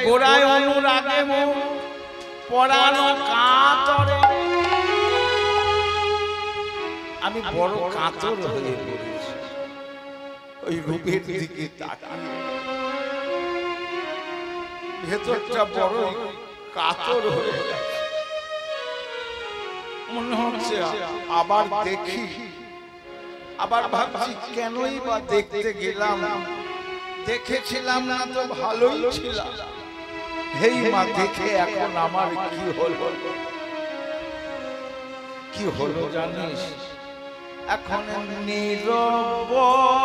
গোড়ায় অনুরাগে মুখ পরানো কাতরে আমি বড় কাতর হয়ে পড়েছি ওই রূপের দিকে তাকিয়ে ভেতরটা বড় কাতর হয়ে গেছে মনে হচ্ছে আবার দেখি আবার ভাবছি কেনই বা দেখতে গেলাম দেখেছিলাম না তো ভালোই ছিল হেই মা দেখে এখন আমার কি হলো জানিস এখন নীরবধি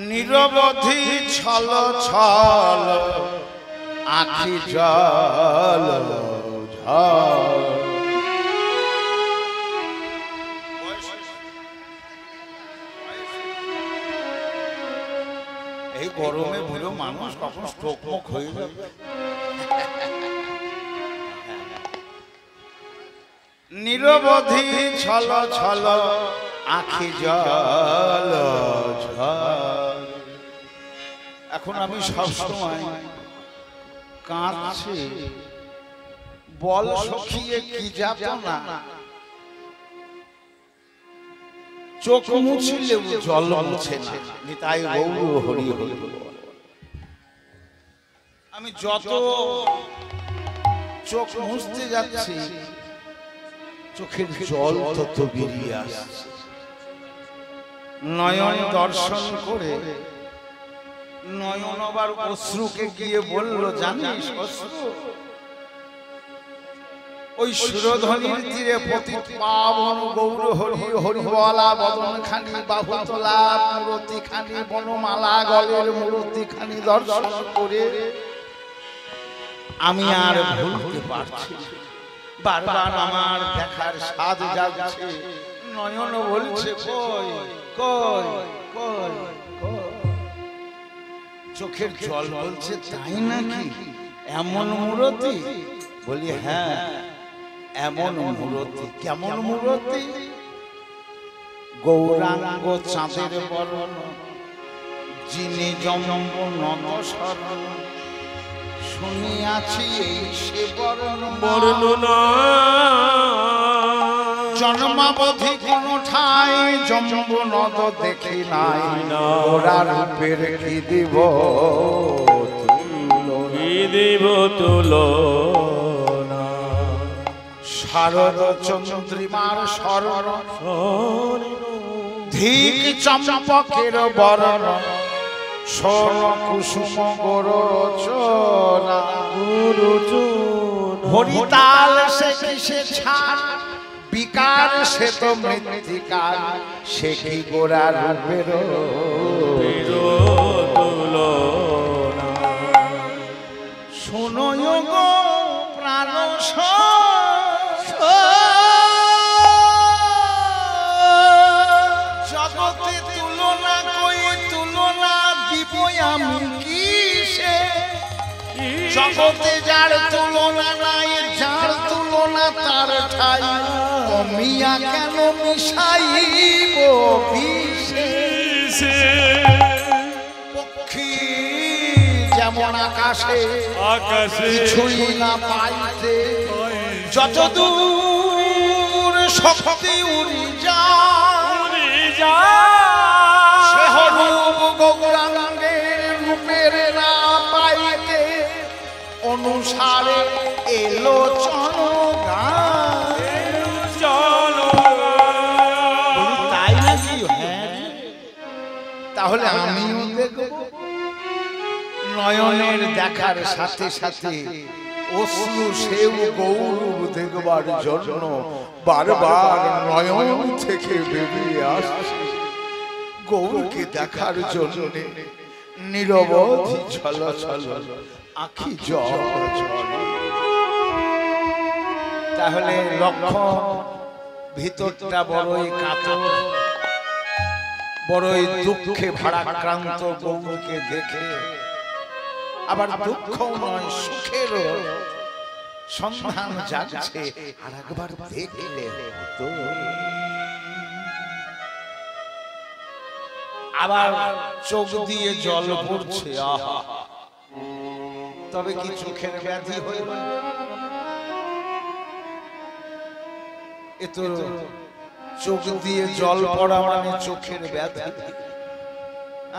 নিরবধি ছল ছল আখি জল এই গরমে বুড়ো মানুষ কখন স্ট্রোক মুখ হয়ে যাবে। নিরবধি ছল ছল আখি জল ঝর। এখন আমি সবসময় কাঁদছি, বল সখিয়ে কি যাতনা, চোখ মুছলেও জল মুছে না, নিতাই গৌর হরি হরি। আমি যত চোখ মুছতে যাচ্ছি চোখের জল তত বেরিয়ে আসছে। নয়ন দর্শন করে নয়ন আবার অশ্রুকে গিয়ে বলল, জানিস অশ্রু, ওই সুরধ্বনির তীরে পতিত পাবন গৌর হরি হরি বলা বদন খানি বাহুতলা মূর্তি খানি বনমালা গলের মূর্তি খানি দর্শন করে আমি আর ভুলতে পারছি, বারবার আমার দেখার স্বাদ জাগছে। নয়ন বলছে কই কই কই কই, চোখের জল বলছে তাই নাকি, এমন মূর্তি? বলি হ্যাঁ এমন মূর্তি। কেমন মূর্তি? গৌরাঙ্গ চাঁদের বরণ, যিনি জম্ব নমস্বরণ, শুনিয়াছি এই সে বর্ণনা, জন্মাবধি কোন ঠাই জম্ব নদ দেখি নাই, ওরা রূপের কি দিব তুলনা, শারদ চন্দ্রিমার শরণ, ধিক চম্পকের বরণ, স্বর্ণ কুসুম গরচনা, হরিতাল সে কিসে ছাড়, বিকার সে তো মৃত্তিকার, সে কি গোরা রূপের তুলনা। শোনো গো প্রাণ জগতে তুলনা কই, তুলনা দিব আমি কিসে, জগতে যার তুলনা নাই, যার তুলনা তার ঠাই, কমিয়া কেন মিশাইব বিষে। পক্ষী যেমন আকাশে কিছুই না পাইতে, যত দূর শক্তি উড়ি যায়, সেহরূপ গৌরাঙ্গের রূপের না পাইতে, অনুসারে এলো চলো তাই নাকি? তাহলে আমিও দেখব। নয়নের দেখার সাথে সাথে অশ্রু সেও গৌরব দেখবার জন্য বারবার নয়ন থেকে বেরিয়ে আসছে, গৌরকে দেখার জন্য নিরবধি ছল ছল আখি জল ঝরে। তাহলে লক্ষণ ভিতরটা বড়ই কাতর, বড়ই দুঃখে ভারাক্রান্ত গৌরকে দেখে, আবার দুঃখ নয় সুখের সন্ধান জাগছে, আর একবার দেখলে হতো। আবার চোখ দিয়ে জল পড়ছে, আহা, তবে কি চোখের ব্যাধি হইল? এ তো চোখ দিয়ে জল পড়া মানে চোখের ব্যাধি।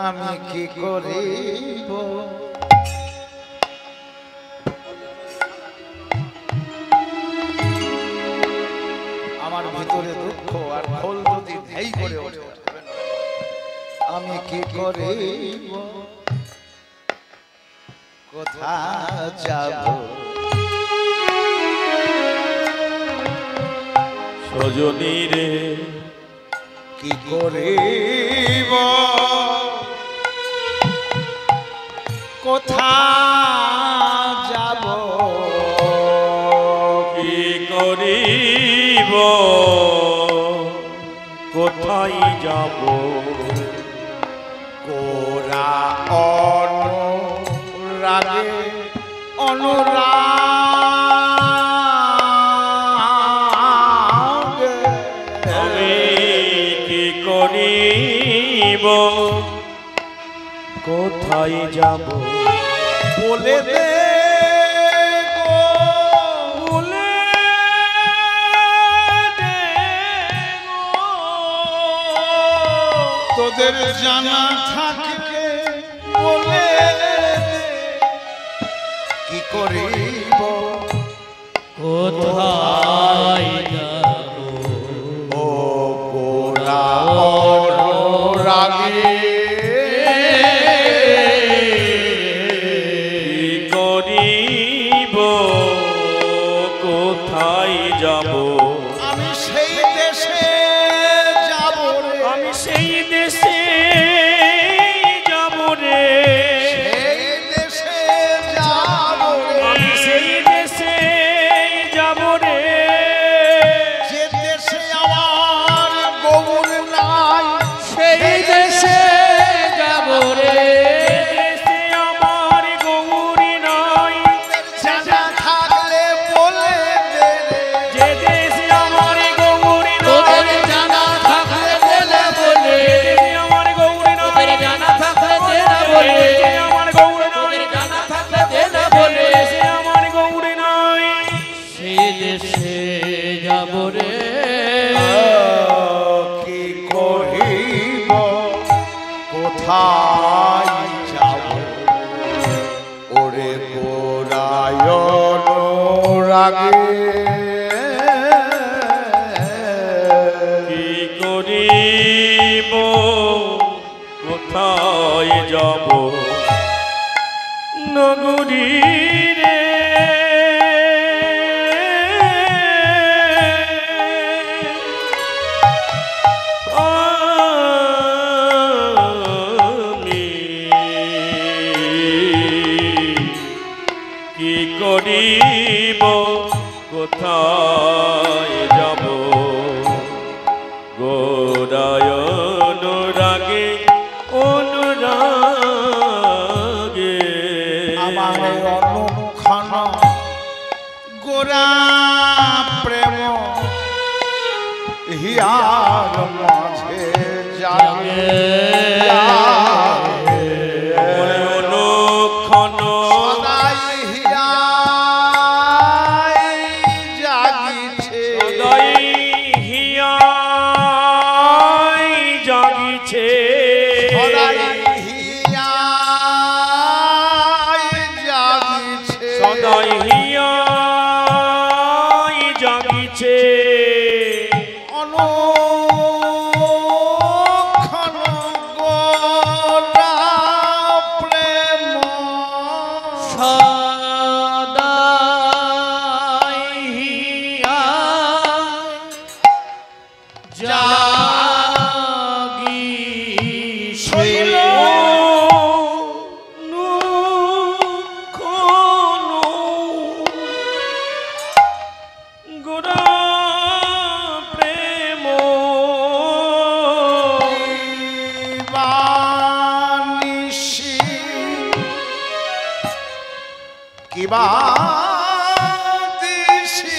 আমি কি করিব? আমার ভিতরে দুঃখ আর খোল যদি ঢেই করে ওঠে, আমি কি করিব? কোথায় যাব? সজনী রে কি করিব? কোথায় যাব? কি করিব? কোথায় যাব? কোরা অনুরাগে অনুরাগ কোথায় যাব বলে দে গো, বলে দে গো। তোদের জানা থাকলে বলে দে কি করিব কোথায় যাব ও গোরা রাগে কি করিব কোথায় যাব আমি সেই দেশে যাব রে, আমি সেই দেশে যাব রে সেই দেশে যাব রে, আমি সেই দেশে যাব রে যে দেশে আমার গৌর নাই, সেই দেশে যাব রে দেশে আমার গৌরী নাই জানা থাকলে বলে দে রে, যে দেশে আমার গৌরী তোদের নাই জানা থাকলে বলে বলে দেশে আমার গৌরী নাই তোদের জানা থাকলে দে না বলে দেশে আমার গৌরী নাই তোদের জানা থাকলে দে না বলে দেশে আমার গৌরী নাই সেই দেশে যাব রে কি করিব কোথায় যাব ওরে গোরায়ণ রাগে কি করিব কোথায় যাব নগরী রে আমি কি করিব কোথায় যাব গোরায় অনুরাগে অনুরাগে আমার অনুক্ষণ গোরা প্রেম হিয়ার মাঝে জাগে আমার অনুক্ষণ সদাই হিয়ায় জাগিছে, সদাই হিয়ায় জাগিছে সদাই হিয়ায় জাগিছে, সদাই হিয়ায় জাগিছে অনুক্ষণ গোরা প্রেম সদাই হিয়া জাগিছে শৈল নুক্ষণ গোরা প্রেম বানিশি কিবা দিশি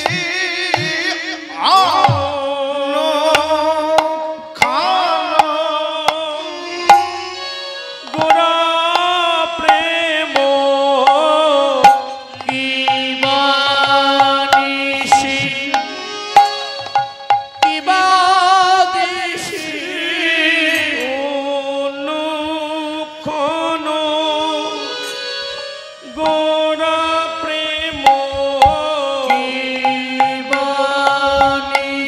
গোরা প্রেম কি বানিশি কি বাদিশি অনুক্ষণ গোরা প্রেম কি বানিশি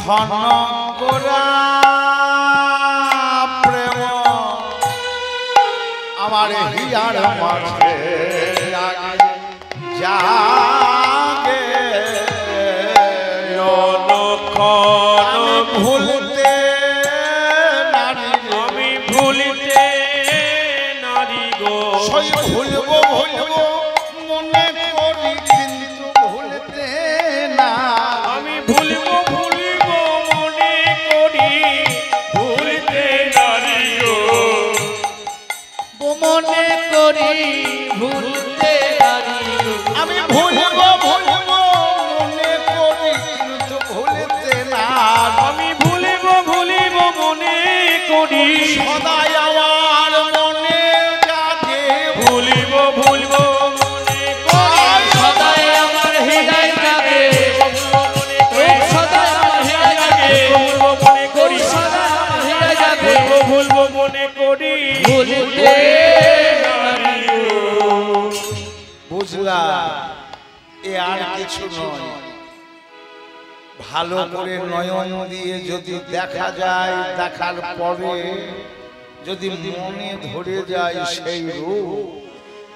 ঘন গোরা প্রেম আমার হিয়ার মাঝে জাগে আমি ভুলতে নারী আমি ভুলিতে নারী গো সই ভুলবো ভুলবো মনে করি কিন্তু ভুলতে না আমি ভুলিব ভুলিব মনে করি ভুলিতে নারী গো মনে করি ভুলতে নারী আমি ভুলবো ভুলবো মনে করি কিন্তু ভুলতে না আমি ভুলিব ভুলিব মনে করি সদাই আমার মনে জাগে ভুলিব ভুলিব মনে করি সদাই আমার হৃদয় জাগে সদাই আমার হৃদয় জাগে ভুলব মনে করি সদাই আমার হৃদয় জাগে ভুলব মনে করি ভুলতে নারী বুঝলা এ আর কিছু নয় ভালো করে নয়ন দিয়ে যদি দেখা যায় দেখার পরে যদি মনে ধরে যায় সেই রূপ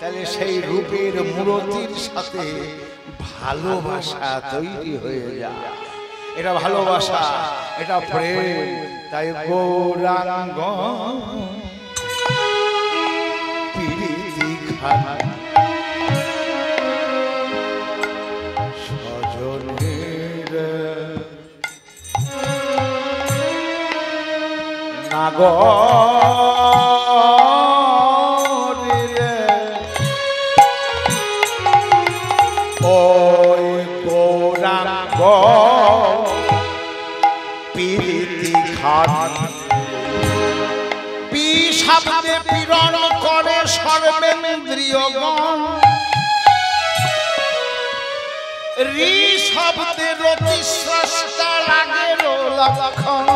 তাহলে সেই রূপের মূর্তির সাথে ভালোবাসা তৈরি হয়ে যায় এটা ভালোবাসা এটা প্রেম তাই গৌরাঙ্গ প্রীতি খানা সজনের নাগরে ওই গৌরাঙ্গ প্রীতি খান পি শব্দে পীড়ন করে সর্বেন্দ্রিয়গণ রি শব্দে রতি স্রষ্টা লাগে লক্ষণ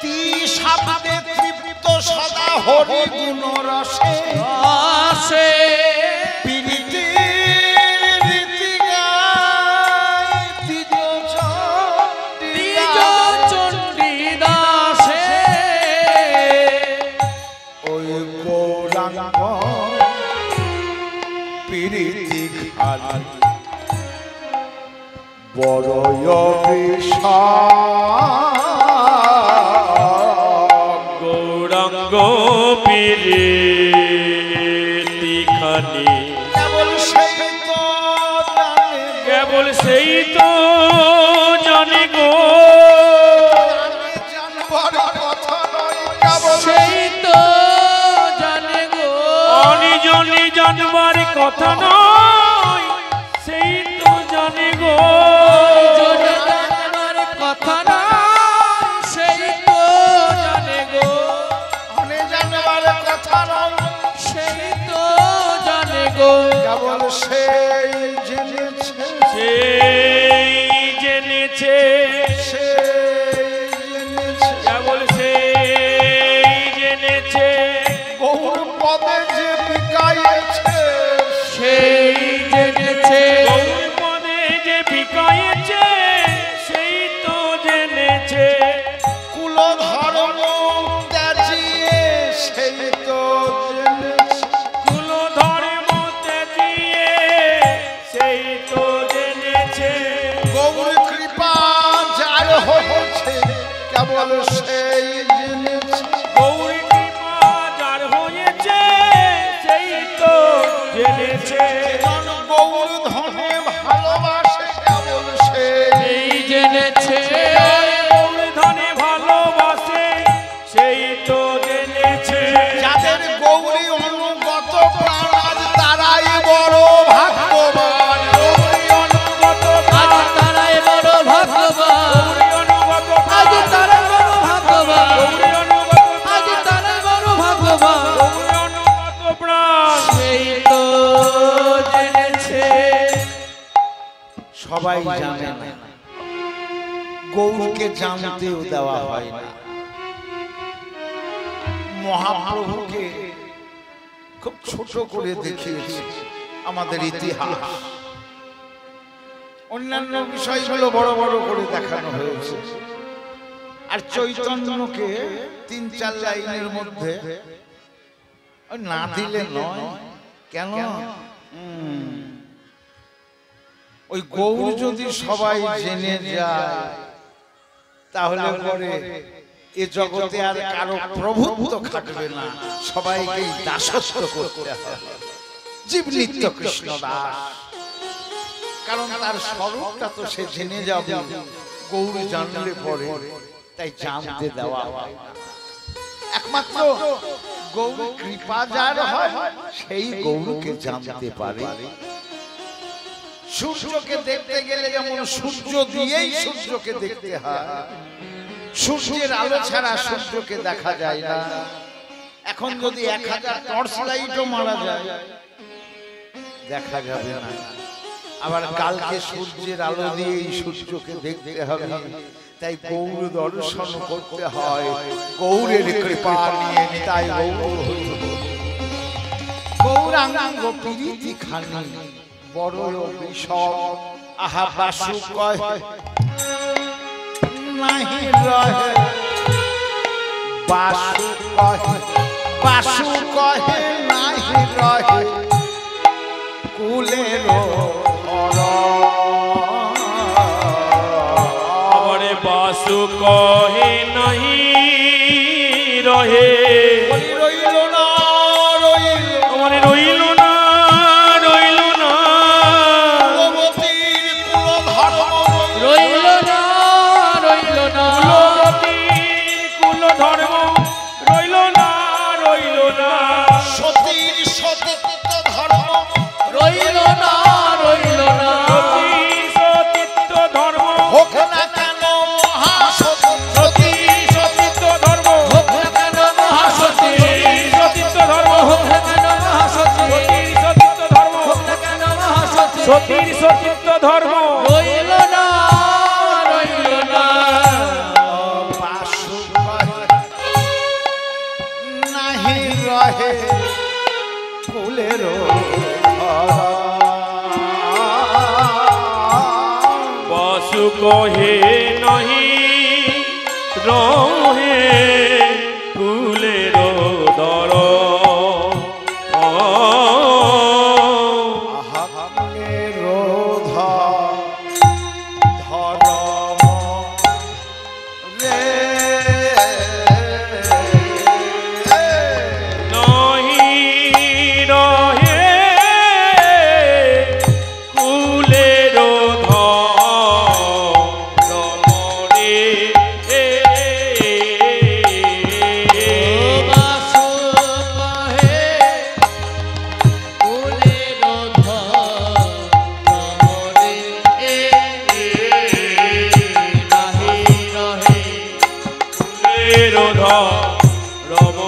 তি শব্দে তৃপ্ত সদা হরি গুণ রসে আসে প্রীতি রীতি গায় দ্বিজ চণ্ডী দাসে ওই গৌরাঙ্গ প্রীতি খান বড়য় গৌরাঙ্গ প্রীতি খানি কেবল সেই তো জানে কেবল সেই তো জানে গো জানবার কথা নয় কেবল সেই তো জানে গো অনিজনে জানবার কথা নয় সেই তো জানে গো জনে জানবার কথা না সেই তো জানে গো অনে জানবার কথা নয় সেই তো জানে গো কেবল সেই জেনেছে সেই জেনেছে সেই জেনেছে কেবল সেই জেনেছে গৌর পদে যে বিকাইছে সেই জেনেছে গৌর পদে যে বিকায়েছে সেই তো জেনেছে কুল ধর্ম ত্যাজিয়ে সেই তো জেনেছে কুল ধর্ম ত্যাজিয়ে সেই তো জেনেছে গৌর কৃপা যার হয়েছে কেবল সেই জেনেছে গৌর কৃপা যার হয়েছে সেই তো জেনেছে জন গৌর ধনে ভালোবাসে কেবল সেই সেই জেনেছে গৌর ধনে ভালোবাসে সেই তো জেনেছে যাদের গৌরী অনুগত প্রাণ আজ তারাই বড় ভাগ্যবান গৌরী অনুগত আজ তারাই বড় ভাগ্যবান গৌরী অনুগত আজ তারাই বড় ভাগ্যবান গৌরী অনুগত আজ তারাই বড় ভাগ্যবান গৌরী অনুগত প্রাণ সেই তো জেনেছে সবাই জানে না গৌরকে জানতেও দেওয়া হয় না মহাপ্রভুকে খুব ছোট করে দেখিয়েছে আমাদের ইতিহাস অন্যান্য বিষয়গুলো বড় বড় করে দেখানো হয়েছে, আর চৈতন্যকে 3-4 লাইনের মধ্যে না দিলে নয়। কেন? ওই গৌর যদি সবাই জেনে যায় তাহলে পরে এ জগতে আর কারো প্রভুত্ব খাটবে না, সবাইকে দাসত্ব করতে হবে। জীব নিত্য কৃষ্ণ দাস, কারণ তার স্বরূপটা তো সে জেনে যাবে। গৌর জানলে পরে তাই জানতে দেওয়া হয় না। একমাত্র গৌর কৃপা যার হয় সেই গৌরকে জানতে পারে। সূর্যকে দেখতে গেলে যেমন সূর্য দিয়েই সূর্যকে দেখতে হয়, সূর্যের আলো ছাড়া সূর্যকে দেখা যায় না। এখন যদি 1000 টর্চ লাইটও মারা যায় দেখা যাবে না। আবার কালকে সূর্যের আলো দিয়েই সূর্যকে দেখতে হবে, তাই গৌর দর্শন করতে হয়। গৌরের কৃপা নিয়ে তাই গৌরাঙ্গ প্রীতি খানি বড় বিষয়। আহা বাসু কহে নাহি রহে, বাসু কহে, বাসু কহে নাহি রহে কুলের আমারে বাসু কহে নাহি রহে, রইল না রইল, আমারে রইল না রইল না, কুলবতীর কুলধর্ম রইল না রইল না, কুলবতীর কুলধর্ম রইল না রইল না, সতীর সতীত্ব ধর্ম রইল না রইল না, সতীর সতীত্ব ধর্ম হোক না কেন মহাসতী, সতীর সতীত্ব ধর্ম হোক না কেন মহাসতী, সতীত্ব ধর্ম হোক না কেন মহাসতী, সতীর সতীত্ব ধর্ম হোক না কেন মহাসতী, সতীর সতীত্ব ধর্ম রইল না রইল না, বাসু কহে নাহি রহে কুলের বাসু কহে নহি রহে ফুলের দর, নহি রহে ফুলের বাসু কহে ফুলের ধরে নাহি রহে, রম